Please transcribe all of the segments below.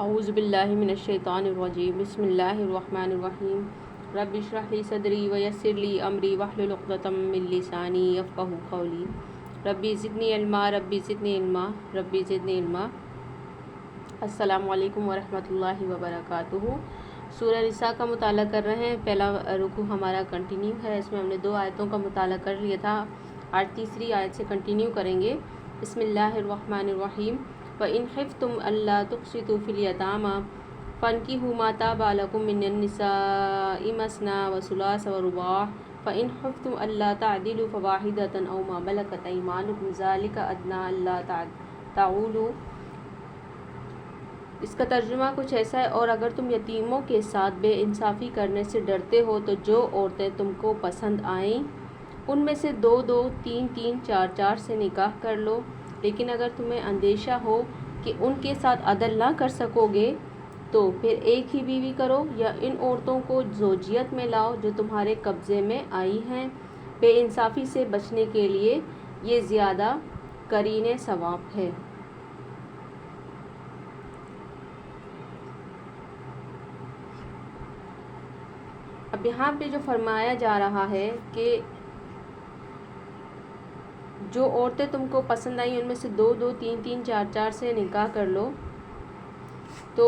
اعوذ باللہ من الشیطان الرجیم بسم اللہ الرحمن الرحیم رب اشرح لی صدری ویسر لی امری واحلل عقدۃ من لسانی یفقہوا قولی ربی زدنی علما ربی زدنی علما ربی زدنی علما۔ السلام علیکم ورحمۃ اللہ وبرکاتہ۔ سورہ نساء کا مطالعہ کر رہے ہیں۔ پہلا رکوع ہمارا کنٹینیو ہے، اس میں ہم نے 2 آیتوں کا مطالعہ کر لیا تھا، آج تیسری آیت سے کنٹینیو کریں گے۔ بسم اللہ الرحمن الرحیم۔ وَإِنْ خِفْتُمْ أَلَّا تُقْسِطُوا فِي الْيَتَامَى فَانكِحُوا مَا طَابَ لَكُم مِّنَ النِّسَاءِ مَثْنَىٰ وَثُلَاثَ وَرُبَاعَ فَإِنْ خِفْتُمْ أَلَّا تَعْدِلُوا فَوَاحِدَةً أَوْ مَا مَلَكَتْ أَيْمَانُكُمْ ذَلِكَ أَدْنَىٰ أَلَّا تَعُولُوا۔ اس کا ترجمہ کچھ ایسا ہے، اور اگر تم یتیموں کے ساتھ بے انصافی کرنے سے ڈرتے ہو تو جو عورتیں تم کو پسند آئیں ان میں سے 2-2، 3-3، 4-4 سے نکاح کر لو، لیکن اگر تمہیں اندیشہ ہو کہ ان کے ساتھ عدل نہ کر سکو گے تو پھر ایک ہی بیوی کرو، یا ان عورتوں کو زوجیت میں لاؤ جو تمہارے قبضے میں آئی ہیں۔ بے انصافی سے بچنے کے لیے یہ زیادہ قرین ثواب ہے۔ اب یہاں پہ جو فرمایا جا رہا ہے کہ جو عورتیں تم کو پسند آئیں ان میں سے 2-2، 3-3، 4-4 سے نکاح کر لو، تو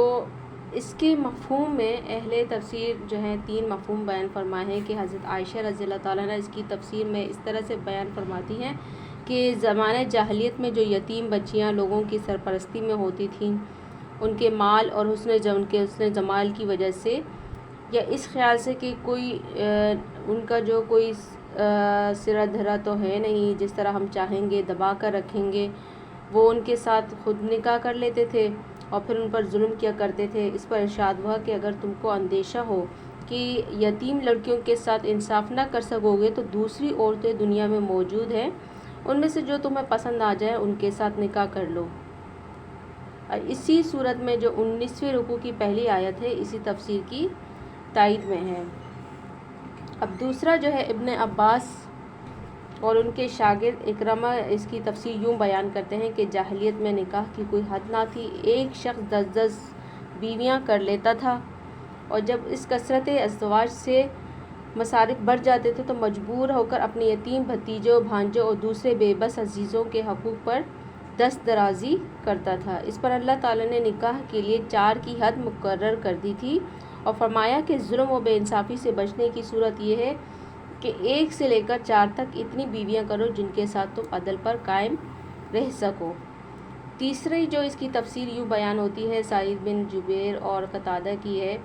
اس کے مفہوم میں اہل تفسیر جو ہیں 3 مفہوم بیان فرمائے ہیں کہ حضرت عائشہ رضی اللہ تعالیٰ عنہ اس کی تفسیر میں اس طرح سے بیان فرماتی ہیں کہ زمانہ جاہلیت میں جو یتیم بچیاں لوگوں کی سرپرستی میں ہوتی تھیں، ان کے مال اور حسن جمال کی وجہ سے، یا اس خیال سے کہ کوئی ان کا جو کوئی سرا دھرا تو ہے نہیں، جس طرح ہم چاہیں گے دبا کر رکھیں گے، وہ ان کے ساتھ خود نکاح کر لیتے تھے اور پھر ان پر ظلم کیا کرتے تھے۔ اس پر ارشاد ہوا کہ اگر تم کو اندیشہ ہو کہ یتیم لڑکیوں کے ساتھ انصاف نہ کر سکو گے تو دوسری عورتیں دنیا میں موجود ہیں، ان میں سے جو تمہیں پسند آ جائے ان کے ساتھ نکاح کر لو۔ اور اسی صورت میں جو 19ویں رکوع کی پہلی آیت ہے اسی تفسیر کی تائید میں ہے۔ اب دوسرا جو ہے ابن عباس اور ان کے شاگرد اکرمہ اس کی تفسیر یوں بیان کرتے ہیں کہ جاہلیت میں نکاح کی کوئی حد نہ تھی، ایک شخص 10 بیویاں کر لیتا تھا، اور جب اس کثرت ازدواج سے مصارف بڑھ جاتے تھے تو مجبور ہو کر اپنے یتیم بھتیجوں، بھانجوں اور دوسرے بے بس عزیزوں کے حقوق پر دست درازی کرتا تھا۔ اس پر اللہ تعالیٰ نے نکاح کے لیے 4 کی حد مقرر کر دی تھی اور فرمایا کہ ظلم و بے انصافی سے بچنے کی صورت یہ ہے کہ 1 سے لے کر 4 تک اتنی بیویاں کرو جن کے ساتھ تم عدل پر قائم رہ سکو۔ تیسری جو اس کی تفسیر یوں بیان ہوتی ہے، سعید بن جبیر اور قتادہ کی ہے،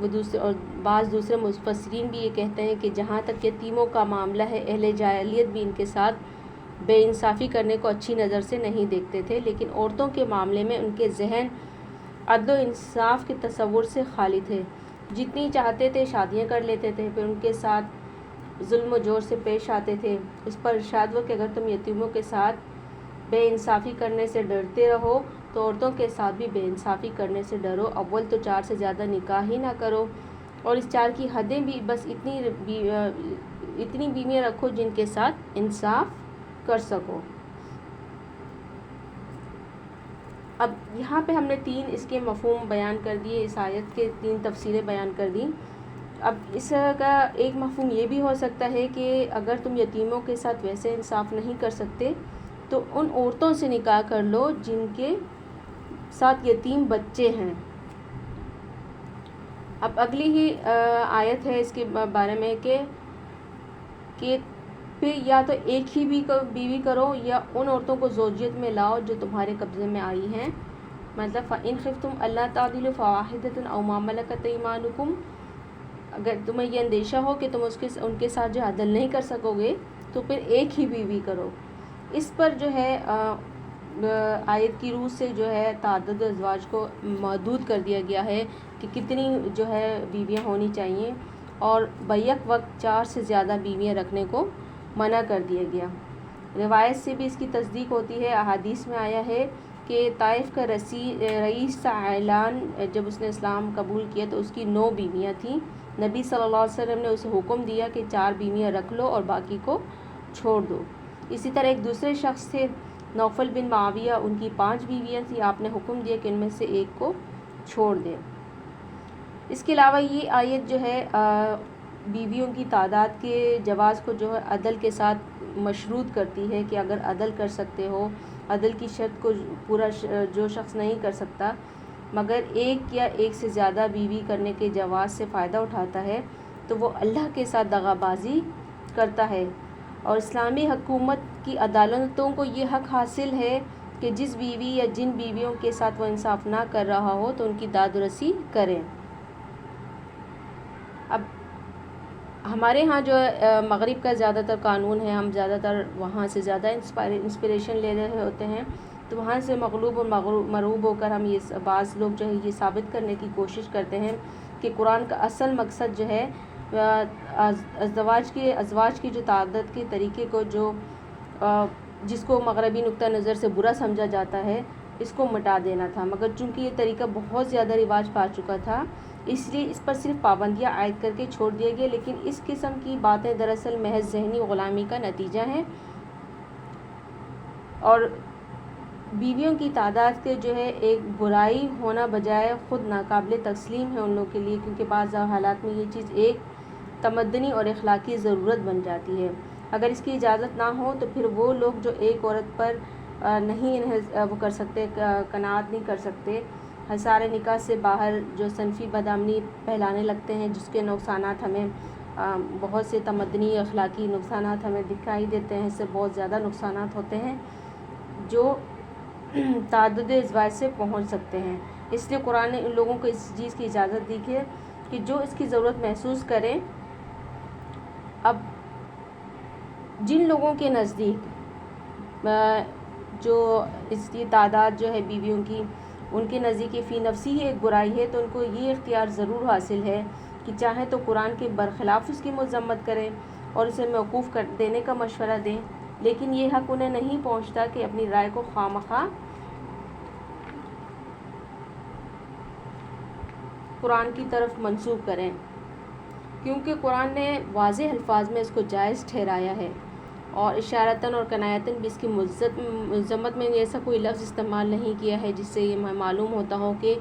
وہ اور بعض دوسرے مفسرین بھی یہ کہتے ہیں کہ جہاں تک یتیموں کا معاملہ ہے، اہل جاہلیت بھی ان کے ساتھ بے انصافی کرنے کو اچھی نظر سے نہیں دیکھتے تھے، لیکن عورتوں کے معاملے میں ان کے ذہن عدل و انصاف کے تصور سے خالی تھے، جتنی چاہتے تھے شادیاں کر لیتے تھے، پھر ان کے ساتھ ظلم و جور سے پیش آتے تھے۔ اس پر ارشاد ہوا کہ اگر تم یتیموں کے ساتھ بے انصافی کرنے سے ڈرتے رہو تو عورتوں کے ساتھ بھی بے انصافی کرنے سے ڈرو، اول تو 4 سے زیادہ نکاح ہی نہ کرو، اور اس 4 کی حدیں بھی بس اتنی بیویاں رکھو جن کے ساتھ انصاف کر سکو۔ اب یہاں پہ ہم نے 3 اس کے مفہوم بیان کر دیے، اس آیت کے 3 تفسیریں بیان کر دیں۔ اب اس کا ایک مفہوم یہ بھی ہو سکتا ہے کہ اگر تم یتیموں کے ساتھ ویسے انصاف نہیں کر سکتے تو ان عورتوں سے نکاح کر لو جن کے ساتھ یتیم بچے ہیں۔ اب اگلی ہی آیت ہے اس کے بارے میں کہ پھر یا تو ایک ہی بیوی کرو یا ان عورتوں کو زوجیت میں لاؤ جو تمہارے قبضے میں آئی ہیں، مطلب فَإِنْ خِفْتُمْ أَلَّا تَعْدِلُوا فَوَاحِدَةً أَوْ مَا مَلَكَتْ أَيْمَانُكُمْ۔ اگر تمہیں یہ اندیشہ ہو کہ تم ان کے ساتھ جو عدل نہیں کر سکو گے تو پھر ایک ہی بیوی کرو۔ اس پر جو ہے آیت کی روح سے جو ہے تعدد ازواج کو محدود کر دیا گیا ہے کہ کتنی جو ہے بیویاں ہونی چاہیے، اور بیک وقت 4 سے زیادہ بیویاں رکھنے کو منع کر دیا گیا۔ روایت سے بھی اس کی تصدیق ہوتی ہے، احادیث میں آیا ہے کہ طائف کا رئیس سعیلان جب اس نے اسلام قبول کیا تو اس کی 9 بیویاں تھیں۔ نبی صلی اللہ علیہ وسلم نے اسے حکم دیا کہ 4 بیویاں رکھ لو اور باقی کو چھوڑ دو۔ اسی طرح ایک دوسرے شخص تھے نوفل بن معاویہ، ان کی 5 بیویاں تھیں، آپ نے حکم دیا کہ ان میں سے ایک کو چھوڑ دیں۔ اس کے علاوہ یہ آیت جو ہے بیویوں کی تعداد کے جواز کو جو ہے عدل کے ساتھ مشروط کرتی ہے کہ اگر عدل کر سکتے ہو، عدل کی شرط کو پورا جو شخص نہیں کر سکتا مگر ایک یا ایک سے زیادہ بیوی کرنے کے جواز سے فائدہ اٹھاتا ہے تو وہ اللہ کے ساتھ دغا بازی کرتا ہے، اور اسلامی حکومت کی عدالتوں کو یہ حق حاصل ہے کہ جس بیوی یا جن بیویوں کے ساتھ وہ انصاف نہ کر رہا ہو تو ان کی داد و رسی کریں۔ اب ہمارے ہاں جو مغرب کا زیادہ تر قانون ہے، ہم زیادہ تر وہاں سے زیادہ انسپریشن لے رہے ہوتے ہیں، تو وہاں سے مغلوب اور مرعوب ہو کر ہم یہ بعض لوگ جو ہے یہ ثابت کرنے کی کوشش کرتے ہیں کہ قرآن کا اصل مقصد جو ہے ازواج کی جو تعدد کے طریقے کو جو جس کو مغربی نقطہ نظر سے برا سمجھا جاتا ہے اس کو مٹا دینا تھا، مگر چونکہ یہ طریقہ بہت زیادہ رواج پا چکا تھا اس لیے اس پر صرف پابندیاں عائد کر کے چھوڑ دیے گئے، لیکن اس قسم کی باتیں دراصل محض ذہنی غلامی کا نتیجہ ہیں، اور بیویوں کی تعداد کے جو ہے ایک برائی ہونا بجائے خود ناقابل تسلیم ہے ان لوگوں کے لیے، کیونکہ بعض حالات میں یہ چیز ایک تمدنی اور اخلاقی ضرورت بن جاتی ہے۔ اگر اس کی اجازت نہ ہو تو پھر وہ لوگ جو ایک عورت پر نہیں وہ کر سکتے، قناعت نہیں کر سکتے، حصار نکاح سے باہر جو صنفی بدامنی پھیلانے لگتے ہیں، جس کے نقصانات ہمیں بہت سے تمدنی اخلاقی نقصانات ہمیں دکھائی دیتے ہیں، اس سے بہت زیادہ نقصانات ہوتے ہیں جو تعدد ازواج سے پہنچ سکتے ہیں۔ اس لیے قرآن نے ان لوگوں کو اس چیز کی اجازت دی ہے کہ جو اس کی ضرورت محسوس کریں۔ اب جن لوگوں کے نزدیک جو اس کی تعداد جو ہے بیویوں کی ان کے نزدیک فی نفسی ہی ایک برائی ہے، تو ان کو یہ اختیار ضرور حاصل ہے کہ چاہے تو قرآن کے برخلاف اس کی مذمت کریں اور اسے موقوف کر دینے کا مشورہ دیں، لیکن یہ حق انہیں نہیں پہنچتا کہ اپنی رائے کو خواہ قرآن کی طرف منسوب کریں، کیونکہ قرآن نے واضح الفاظ میں اس کو جائز ٹھہرایا ہے، اور اشارتاً اور کنایتاً بھی اس کی مذمت میں ایسا کوئی لفظ استعمال نہیں کیا ہے جس سے یہ معلوم ہوتا ہو کہ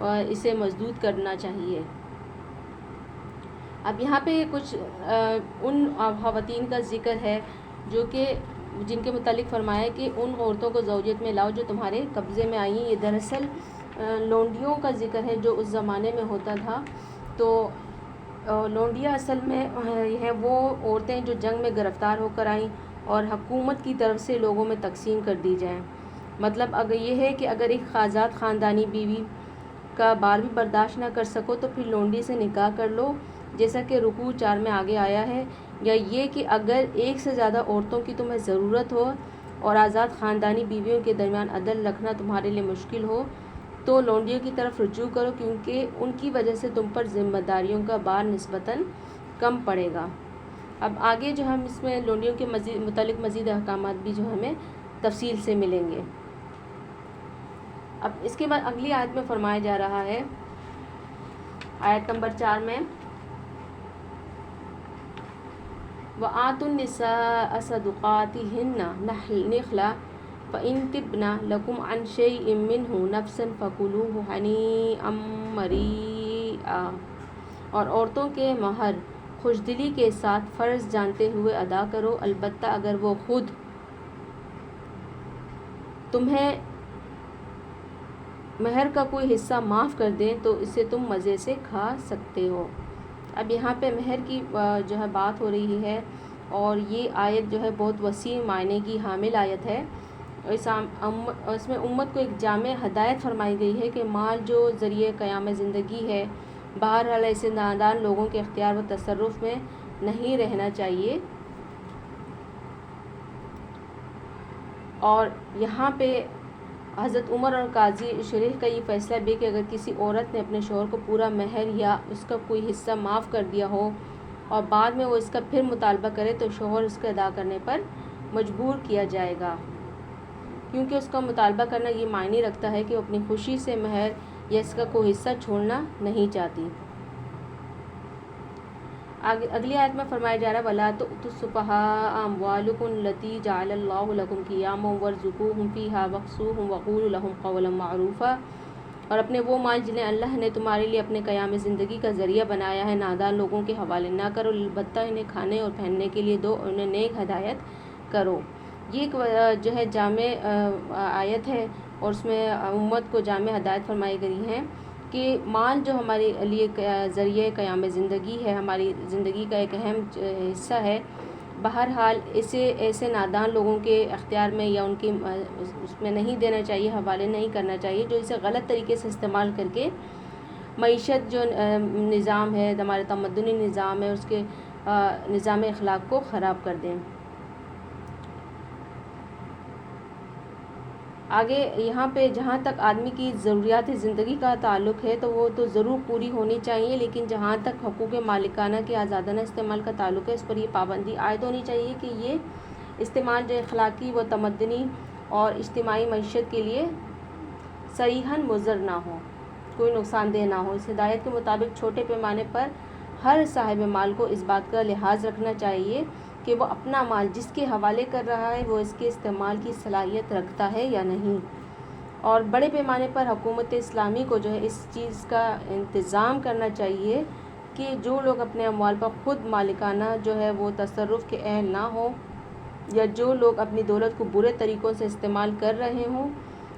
اسے مسدود کرنا چاہیے۔ اب یہاں پہ کچھ ان خواتین کا ذکر ہے جو کہ جن کے متعلق فرمایا کہ ان عورتوں کو زوجیت میں لاؤ جو تمہارے قبضے میں آئی ہیں۔ یہ دراصل لونڈیوں کا ذکر ہے جو اس زمانے میں ہوتا تھا۔ تو لونڈیاں اصل میں ہیں وہ عورتیں جو جنگ میں گرفتار ہو کر آئیں اور حکومت کی طرف سے لوگوں میں تقسیم کر دی جائیں۔ مطلب اگر یہ ہے کہ اگر ایک آزاد خاندانی بیوی کا بار بھی برداشت نہ کر سکو تو پھر لونڈی سے نکاح کر لو، جیسا کہ رکوع 4 میں آگے آیا ہے، یا یہ کہ اگر ایک سے زیادہ عورتوں کی تمہیں ضرورت ہو اور آزاد خاندانی بیویوں کے درمیان عدل رکھنا تمہارے لیے مشکل ہو تو لونڈیوں کی طرف رجوع کرو، کیونکہ ان کی وجہ سے تم پر ذمہ داریوں کا بار نسبتاً کم پڑے گا۔ اب آگے جو ہم اس میں لونڈیوں کے متعلق مزید احکامات بھی جو ہمیں تفصیل سے ملیں گے۔ اب اس کے بعد اگلی آیت میں فرمایا جا رہا ہے، آیت نمبر 4 میں وَآتُوا النِّسَاءَ صَدُقَاتِهِنَّ نِحْلَةً فَإِن طِبْنَ لَكُمْ عَنْ شَيْءٍ مِّنْهُ نَفْسًا فَكُلُوهُ هَنِيئًا مَرِيئًا، اور عورتوں کے مہر خوشدلی کے ساتھ فرض جانتے ہوئے ادا کرو، البتہ اگر وہ خود تمہیں مہر کا کوئی حصہ معاف کر دیں تو اسے تم مزے سے کھا سکتے ہو۔ اب یہاں پہ مہر کی جو ہے بات ہو رہی ہے، اور یہ آیت جو ہے بہت وسیع معنی کی حامل آیت ہے۔ اس میں امت کو ایک جامع ہدایت فرمائی گئی ہے کہ مال جو ذریعہ قیام زندگی ہے، بہرحال ایسے نادان لوگوں کے اختیار و تصرف میں نہیں رہنا چاہیے۔ اور یہاں پہ حضرت عمر اور قاضی شریح کا یہ فیصلہ بھی کہ اگر کسی عورت نے اپنے شوہر کو پورا مہر یا اس کا کوئی حصہ معاف کر دیا ہو اور بعد میں وہ اس کا پھر مطالبہ کرے تو شوہر اس کا ادا کرنے پر مجبور کیا جائے گا، کیونکہ اس کا مطالبہ کرنا یہ معنی رکھتا ہے کہ وہ اپنی خوشی سے مہر یا اس کا کوئی حصہ چھوڑنا نہیں چاہتی۔ اگلی آیت میں فرمایا جا رہا ہے وَلَا تُؤْتُوا السُّفَهَاءَ أَمْوَالَكُمُ الَّتِي جَعَلَ اللَّهُ لَكُمْ قِيَامًا وَارْزُقُوهُمْ فِيهَا وَاكْسُوهُمْ وَقُولُوا لَهُمْ قَوْلًا مَّعْرُوفًا، اور اپنے وہ مال جنہیں اللہ نے تمہارے لیے اپنے قیام زندگی کا ذریعہ بنایا ہے نادان لوگوں کے حوالے نہ کرو، البتہ انہیں کھانے اور پہننے کے لیے دو اور انہیں نیک ہدایت کرو۔ یہ ایک جو ہے جامع آیت ہے اور اس میں امت کو جامع ہدایت فرمائی گئی ہے کہ مال جو ہمارے لیے ذریعہ قیام زندگی ہے، ہماری زندگی کا ایک اہم حصہ ہے، بہرحال اسے ایسے نادان لوگوں کے اختیار میں یا ان کی اس میں نہیں دینا چاہیے، حوالے نہیں کرنا چاہیے، جو اسے غلط طریقے سے استعمال کر کے معیشت جو نظام ہے، ہمارے تمدنی نظام ہے، اس کے نظام اخلاق کو خراب کر دیں۔ آگے یہاں پہ جہاں تک آدمی کی ضروریات زندگی کا تعلق ہے تو وہ تو ضرور پوری ہونی چاہیے، لیکن جہاں تک حقوق مالکانہ کے آزادانہ استعمال کا تعلق ہے اس پر یہ پابندی عائد ہونی چاہیے کہ یہ استعمال جو اخلاقی و تمدنی اور اجتماعی معیشت کے لیے صریحاً مضر نہ ہو، کوئی نقصان دہ نہ ہو۔ اس ہدایت کے مطابق چھوٹے پیمانے پر ہر صاحب مال کو اس بات کا لحاظ رکھنا چاہیے کہ وہ اپنا مال جس کے حوالے کر رہا ہے وہ اس کے استعمال کی صلاحیت رکھتا ہے یا نہیں، اور بڑے پیمانے پر حکومت اسلامی کو جو ہے اس چیز کا انتظام کرنا چاہیے کہ جو لوگ اپنے اموال پر خود مالکانہ جو ہے وہ تصرف کے اہل نہ ہوں یا جو لوگ اپنی دولت کو برے طریقوں سے استعمال کر رہے ہوں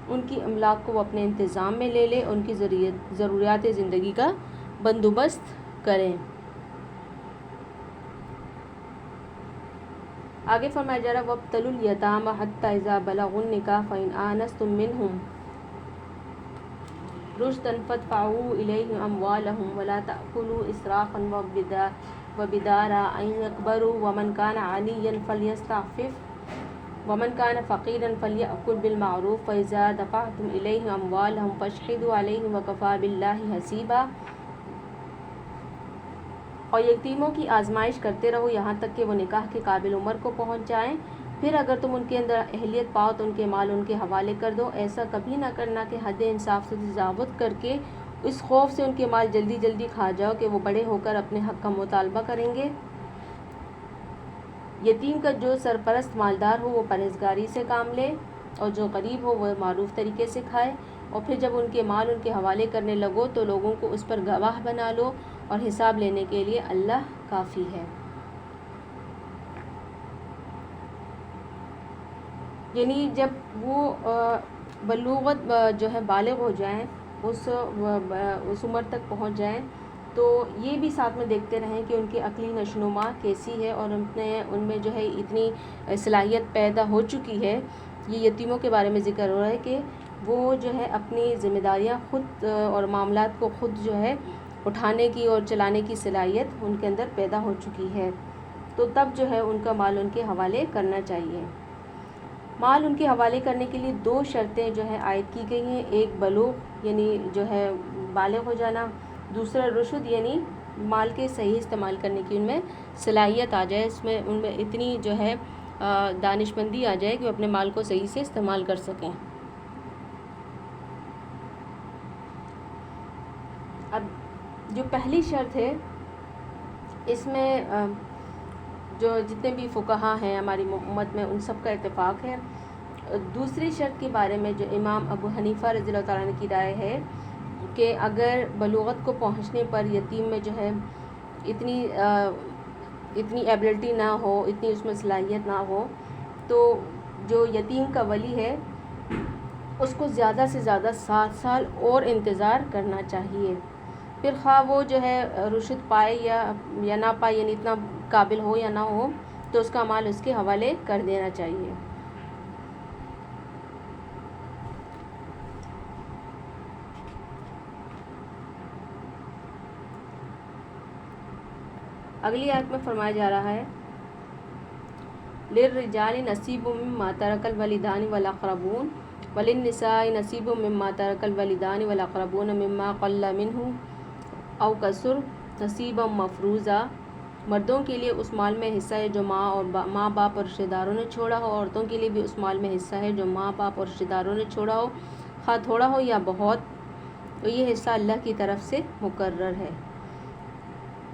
ان کی املاک کو وہ اپنے انتظام میں لے لیں، ان کی ضروریات زندگی کا بندوبست کریں۔ آگے فرمایا جا رہا ہے وَابْتَلُوا الْيَتَامَى حَتَّى إِذَا بَلَغُوا النِّكَاحَ فَإِنْ آنَسْتُم مِّنْهُمْ رُشْدًا فَادْفَعُوا إِلَيْهِمْ أَمْوَالَهُمْ وَلَا تَأْكُلُوا إِسْرَافًا وَبِدَارًا أَن يَكْبَرُوا وَمَنْ كَانَ غَنِيًّا فَلْيَسْتَعْفِفْ وَمَنْ كَانَ فَقِيرًا فَلْيَأْكُلْ بِالْمَعْرُوفِ وَإِذَا دَفَعْتُمْ إِلَيْهِمْ أَمْوَالَهُمْ فَاشْهِدُوا عَلَيْهِمْ وَكَفَىٰ بِاللَّهِ حَسِيبًا۔ اور یتیموں کی آزمائش کرتے رہو یہاں تک کہ وہ نکاح کے قابل عمر کو پہنچ جائیں، پھر اگر تم ان کے اندر اہلیت پاؤ تو ان کے مال ان کے حوالے کر دو۔ ایسا کبھی نہ کرنا کہ حد انصاف سے تجاوز کر کے اس خوف سے ان کے مال جلدی جلدی کھا جاؤ کہ وہ بڑے ہو کر اپنے حق کا مطالبہ کریں گے۔ یتیم کا جو سرپرست مالدار ہو وہ پرہیزگاری سے کام لے اور جو غریب ہو وہ معروف طریقے سے کھائے، اور پھر جب ان کے مال ان کے حوالے کرنے لگو تو لوگوں کو اس پر گواہ بنا لو اور حساب لینے کے لیے اللہ کافی ہے۔ یعنی جب وہ بلوغت جو ہے بالغ ہو جائیں، اس عمر تک پہنچ جائیں تو یہ بھی ساتھ میں دیکھتے رہیں کہ ان کی عقلی نشوونما کیسی ہے اور ان میں جو ہے اتنی صلاحیت پیدا ہو چکی ہے۔ یہ یتیموں کے بارے میں ذکر ہو رہا ہے کہ وہ جو ہے اپنی ذمہ داریاں خود اور معاملات کو خود جو ہے اٹھانے کی اور چلانے کی صلاحیت ان کے اندر پیدا ہو چکی ہے، تو تب جو ہے ان کا مال ان کے حوالے کرنا چاہیے۔ مال ان کے حوالے کرنے کے لیے دو شرطیں جو ہے عائد کی گئی ہیں، ایک بلوغ یعنی جو ہے بالغ ہو جانا، دوسرا رشد یعنی مال کے صحیح استعمال کرنے کی ان میں صلاحیت آ جائے، اس میں ان میں اتنی جو ہے دانش مندی آ جائے کہ وہ اپنے مال کو صحیح سے استعمال کر سکیں۔ اب جو پہلی شرط ہے اس میں جو جتنے بھی فقہا ہیں ہماری امت میں ان سب کا اتفاق ہے۔ دوسری شرط کے بارے میں جو امام ابو حنیفہ رضی اللہ تعالیٰ عنہ کی رائے ہے کہ اگر بلوغت کو پہنچنے پر یتیم میں جو ہے اتنی ایبلٹی نہ ہو، اتنی اس میں صلاحیت نہ ہو، تو جو یتیم کا ولی ہے اس کو زیادہ سے زیادہ 7 سال اور انتظار کرنا چاہیے، پھر خواہ وہ جو ہے رشد پائے یا نہ پائے، یعنی اتنا قابل ہو یا نہ ہو تو اس کا مال اس کے حوالے کر دینا چاہیے۔ اگلی آیت میں فرمایا جا رہا ہے لِلرِّجَالِ نَصِيبٌ مِّمَّا تَرَكَ الْوَالِدَانِ وَالْأَقْرَبُونَ وَلِلنِّسَاءِ نَصِيبٌ مِّمَّا تَرَكَ الْوَالِدَانِ وَالْأَقْرَبُونَ مِمَّا قَلَّ مِنْهُ أَوْ كَثُرَ نَصِيبًا مَّفْرُوضًا۔ مردوں کے لیے اس مال میں حصہ ہے جو ماں باپ اور رشتہ داروں نے چھوڑا ہو، عورتوں کے لیے بھی اس مال میں حصہ ہے جو ماں باپ اور رشتہ داروں نے چھوڑا ہو، خواہ تھوڑا ہو یا بہت، تو یہ حصہ اللہ کی طرف سے مقرر ہے۔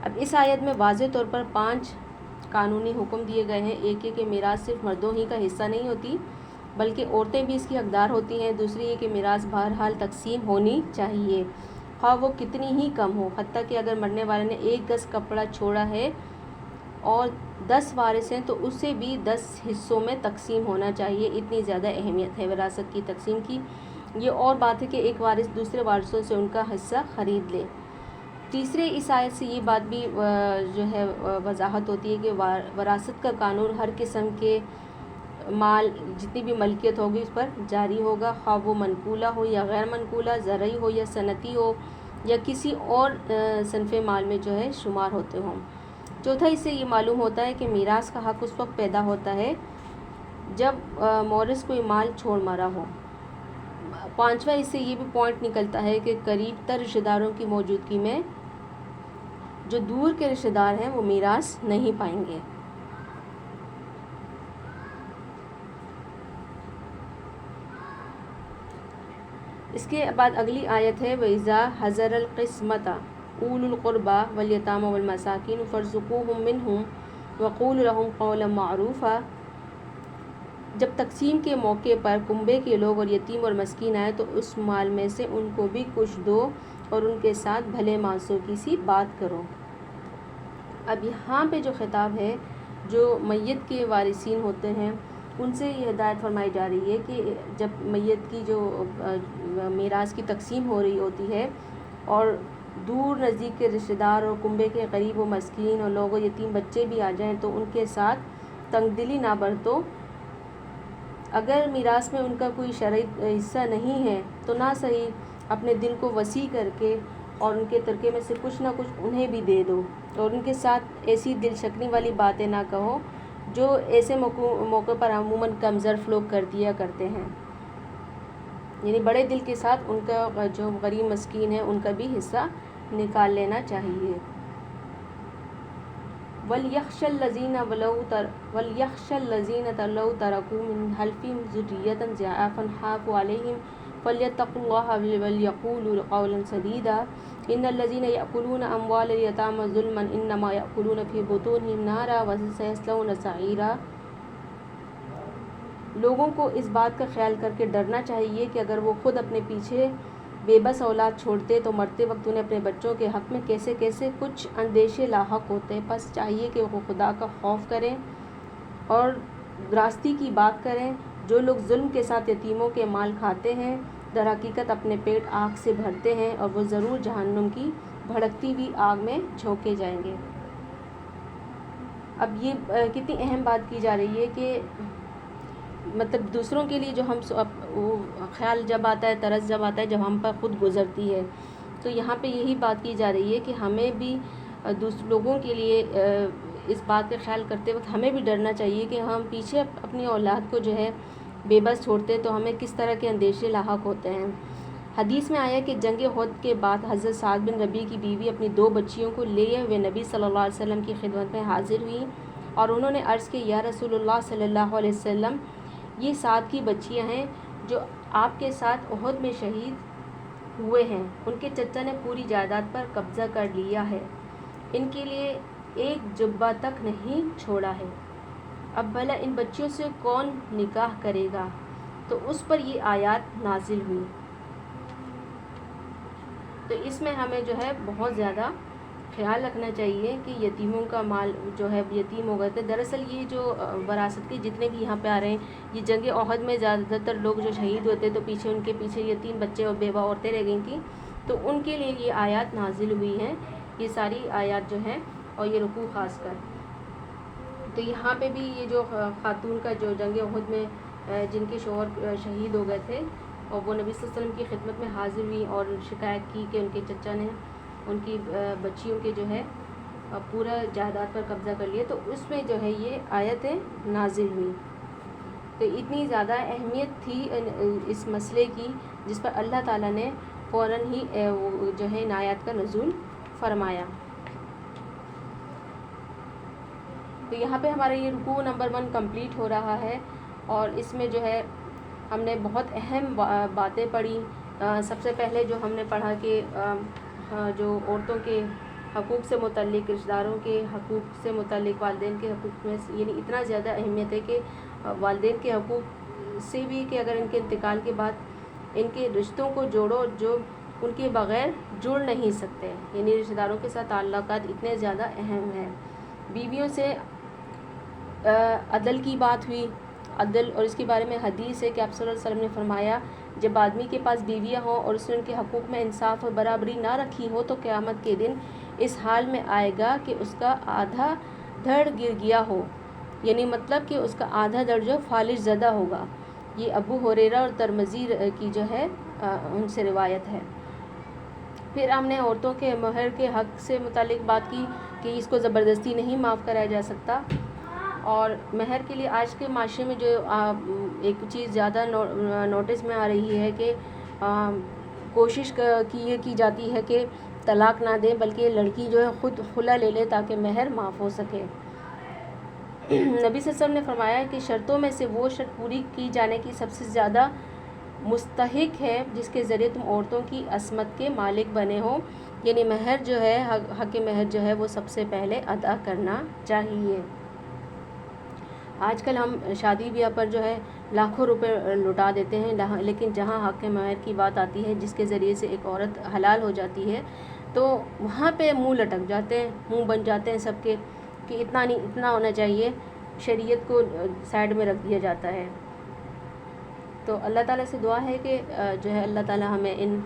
اب اس آیت میں واضح طور پر 5 قانونی حکم دیے گئے ہیں۔ ایک یہ کہ میراث صرف مردوں ہی کا حصہ نہیں ہوتی بلکہ عورتیں بھی اس کی حقدار ہوتی ہیں۔ دوسری یہ کہ میراث بہرحال تقسیم ہونی چاہیے، خواہ وہ کتنی ہی کم ہو، حتیٰ کہ اگر مرنے والے نے 1 گز کپڑا چھوڑا ہے اور 10 وارث ہیں تو اسے بھی 10 حصوں میں تقسیم ہونا چاہیے۔ اتنی زیادہ اہمیت ہے وراثت کی تقسیم کی۔ یہ اور بات ہے کہ ایک وارث دوسرے وارثوں سے ان کا حصہ خرید لے۔ تیسرے اس آیت سے یہ بات بھی جو ہے وضاحت ہوتی ہے کہ وراثت کا قانون ہر قسم کے مال، جتنی بھی ملکیت ہوگی اس پر جاری ہوگا، خواہ وہ منقولہ ہو یا غیر منقولہ، زرعی ہو یا صنعتی ہو یا کسی اور صنف مال میں جو ہے شمار ہوتے ہوں۔ چوتھا اس سے یہ معلوم ہوتا ہے کہ میراث کا حق اس وقت پیدا ہوتا ہے جب مورث کوئی مال چھوڑ مرا ہو۔ پانچواں اس سے یہ بھی پوائنٹ نکلتا ہے کہ قریب تر رشتہ داروں کی موجودگی میں جو دور کے رشتہ دار ہیں وہ میراث نہیں پائیں گے۔ اس کے بعد اگلی آیت ہے وَإِذَا حَضَرَ الْقِسْمَةَ أُولُو الْقُرْبَى وَالْيَتَامَى وَالْمَسَاكِينُ فَارْزُقُوهُم مِّنْهُ وَقُولُوا لَهُمْ قَوْلًا مَّعْرُوفًا۔ جب تقسیم کے موقع پر کنبے کے لوگ اور یتیم اور مسکین آئے تو اس مال میں سے ان کو بھی کچھ دو اور ان کے ساتھ بھلے معصوم سی بات کرو۔ اب یہاں پہ جو خطاب ہے جو میت کے وارثین ہوتے ہیں ان سے یہ ہدایت فرمائی جا رہی ہے کہ جب میت کی جو میراث کی تقسیم ہو رہی ہوتی ہے اور دور نزدیک کے رشتہ دار اور کنبے کے قریب و مسکین اور لوگ و یتیم بچے بھی آ جائیں تو ان کے ساتھ تنگ دلی نہ برتو۔ اگر میراث میں ان کا کوئی شرعی حصہ نہیں ہے تو نہ صحیح اپنے دل کو وسیع کر کے اور ان کے ترکے میں سے کچھ نہ کچھ انہیں بھی دے دو، اور ان کے ساتھ ایسی دل شکنی والی باتیں نہ کہو جو ایسے موقع پر عموماً کم ظرف لوگ کر دیا کرتے ہیں۔ یعنی بڑے دل کے ساتھ ان کا جو غریب مسکین ہے ان کا بھی حصہ نکال لینا چاہیے۔ وَلْيَخْشَ الَّذِينَ لَوْ تَرَكُوا مِنْ خَلْفِهِمْ ذُرِّيَّةً ضِعَافًا خَافُوا عَلَيْهِمْ فَلْيَتَّقُوا اللَّهَ وَلْيَقُولُوا قَوْلًا سَدِيدًا إِنَّ الَّذِينَ يَأْكُلُونَ أَمْوَالَ الْيَتَامَى ظُلْمًا إِنَّمَا يَأْكُلُونَ فِي بُطُونِهِمْ نَارًا وَسَيَصْلَوْنَ سَعِيرًا۔ لوگوں کو اس بات کا خیال کر کے ڈرنا چاہیے کہ اگر وہ خود اپنے پیچھے بے بس اولاد چھوڑتے تو مرتے وقت انہیں اپنے بچوں کے حق میں کیسے کیسے کچھ اندیشے لاحق ہوتے۔ بس چاہیے کہ وہ خدا کا خوف کریں اور راستی کی بات کریں۔ جو لوگ ظلم کے ساتھ یتیموں کے مال کھاتے ہیں در حقیقت اپنے پیٹ آگ سے بھرتے ہیں اور وہ ضرور جہنم کی بھڑکتی ہوئی آگ میں جھونکے جائیں گے۔ اب یہ کتنی اہم بات کی جا رہی ہے کہ مطلب دوسروں کے لیے جو ہم خیال جب آتا ہے، طرز جب آتا ہے جب ہم پر خود گزرتی ہے، تو یہاں پہ یہی بات کی جا رہی ہے کہ ہمیں بھی لوگوں کے لیے اس بات کا خیال کرتے وقت ہمیں بھی ڈرنا چاہیے کہ ہم پیچھے اپنی اولاد کو جو ہے بے بس چھوڑتے تو ہمیں کس طرح کے اندیشے لاحق ہوتے ہیں۔ حدیث میں آیا کہ جنگ احد کے بعد حضرت سعد بن ربیع کی بیوی اپنی 2 بچیوں کو لیے ہوئے نبی صلی اللہ علیہ وسلم کی خدمت میں حاضر ہوئی اور انہوں نے عرض کی یا رسول اللہ صلی اللہ علیہ وسلم، یہ سعد کی بچیاں ہیں جو آپ کے ساتھ احد میں شہید ہوئے ہیں، ان کے چچا نے پوری جائیداد پر قبضہ کر لیا ہے، ان کے لیے ایک جبہ تک نہیں چھوڑا ہے، اب بھلا ان بچیوں سے کون نکاح کرے گا؟ تو اس پر یہ آیات نازل ہوئی۔ تو اس میں ہمیں جو ہے بہت زیادہ خیال رکھنا چاہیے کہ یتیموں کا مال جو ہے یتیم ہو گئے تھے۔ دراصل یہ جو وراثت کے جتنے بھی یہاں پہ آ رہے ہیں یہ جنگ احد میں زیادہ تر لوگ جو شہید ہوتے تو پیچھے ان کے پیچھے یتیم بچے اور بیوہ عورتیں رہ گئی تھیں، تو ان کے لیے یہ آیات نازل ہوئی ہیں، یہ ساری آیات جو ہیں اور یہ رکوع خاص کر۔ تو یہاں پہ بھی یہ جو خاتون کا جو جنگ احد میں جن کے شوہر شہید ہو گئے تھے اور وہ نبی صلی اللہ علیہ وسلم کی خدمت میں حاضر ہوئی اور شکایت کی کہ ان کے چچا نے ان کی بچیوں کے جو ہے پورا جائیداد پر قبضہ کر لیا، تو اس میں جو ہے یہ آیتیں نازل ہوئی۔ تو اتنی زیادہ اہمیت تھی اس مسئلے کی جس پر اللہ تعالیٰ نے فوراً ہی جو ہے ان آیات کا نزول فرمایا۔ تو یہاں پہ ہمارا یہ رکوع نمبر 1 کمپلیٹ ہو رہا ہے اور اس میں جو ہے ہم نے بہت اہم باتیں پڑھی۔ سب سے پہلے جو ہم نے پڑھا کہ جو عورتوں کے حقوق سے متعلق، رشتہ داروں کے حقوق سے متعلق، والدین کے حقوق میں یعنی اتنا زیادہ اہمیت ہے کہ والدین کے حقوق سے بھی کہ اگر ان کے انتقال کے بعد ان کے رشتوں کو جوڑو جو ان کے بغیر جڑ نہیں سکتے، یعنی رشتہ داروں کے ساتھ تعلقات اتنے زیادہ اہم ہیں۔ بیویوں سے عدل کی بات ہوئی، عدل، اور اس کے بارے میں حدیث ہے کہ آپ صلی اللہ علیہ وسلم نے فرمایا جب آدمی کے پاس بیویاں ہوں اور اس نے ان کے حقوق میں انصاف اور برابری نہ رکھی ہو تو قیامت کے دن اس حال میں آئے گا کہ اس کا آدھا دھڑ گر گیا ہو، یعنی مطلب کہ اس کا آدھا دھڑ جو فالج زدہ ہوگا۔ یہ ابو ہریرہ اور ترمذی کی جو ہے ان سے روایت ہے۔ پھر ہم نے عورتوں کے مہر کے حق سے متعلق بات کی کہ اس کو زبردستی نہیں معاف کرایا جا سکتا، اور مہر کے لیے آج کے معاشرے میں جو ایک چیز زیادہ نوٹس میں آ رہی ہے کہ کوشش کی جاتی ہے کہ طلاق نہ دیں، بلکہ لڑکی جو ہے خود خلا لے لے تاکہ مہر معاف ہو سکے۔ نبی صلی اللہ علیہ وسلم نے فرمایا کہ شرطوں میں سے وہ شرط پوری کی جانے کی سب سے زیادہ مستحق ہے جس کے ذریعے تم عورتوں کی عصمت کے مالک بنے ہو، یعنی مہر جو ہے، حق مہر جو ہے وہ سب سے پہلے ادا کرنا چاہیے۔ آج کل ہم شادی بیاہ پر جو ہے لاکھوں روپے لٹا دیتے ہیں، لیکن جہاں حق مہر کی بات آتی ہے جس کے ذریعے سے ایک عورت حلال ہو جاتی ہے تو وہاں پہ منہ لٹک جاتے ہیں، منہ بن جاتے ہیں سب کے کہ اتنا نہیں، اتنا ہونا چاہیے، شریعت کو سائڈ میں رکھ دیا جاتا ہے۔ تو اللہ تعالیٰ سے دعا ہے کہ جو ہے اللہ تعالیٰ ہمیں ان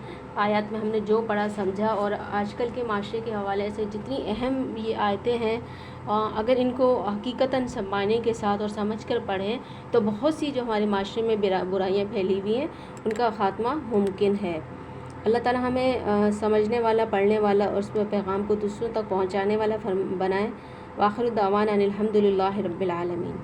آیات میں ہم نے جو پڑھا سمجھا، اور آج کل کے معاشرے کے حوالے سے جتنی اہم یہ آیتیں ہیں اگر ان کو حقیقتاً معنی کے ساتھ اور سمجھ کر پڑھیں تو بہت سی جو ہمارے معاشرے میں برائیاں پھیلی ہوئی ہیں ان کا خاتمہ ممکن ہے۔ اللہ تعالیٰ ہمیں سمجھنے والا، پڑھنے والا اور اس میں پیغام کو دوسروں تک پہنچانے والا بنائے۔ وآخر دعوانا ان الحمد للہ رب العالمین۔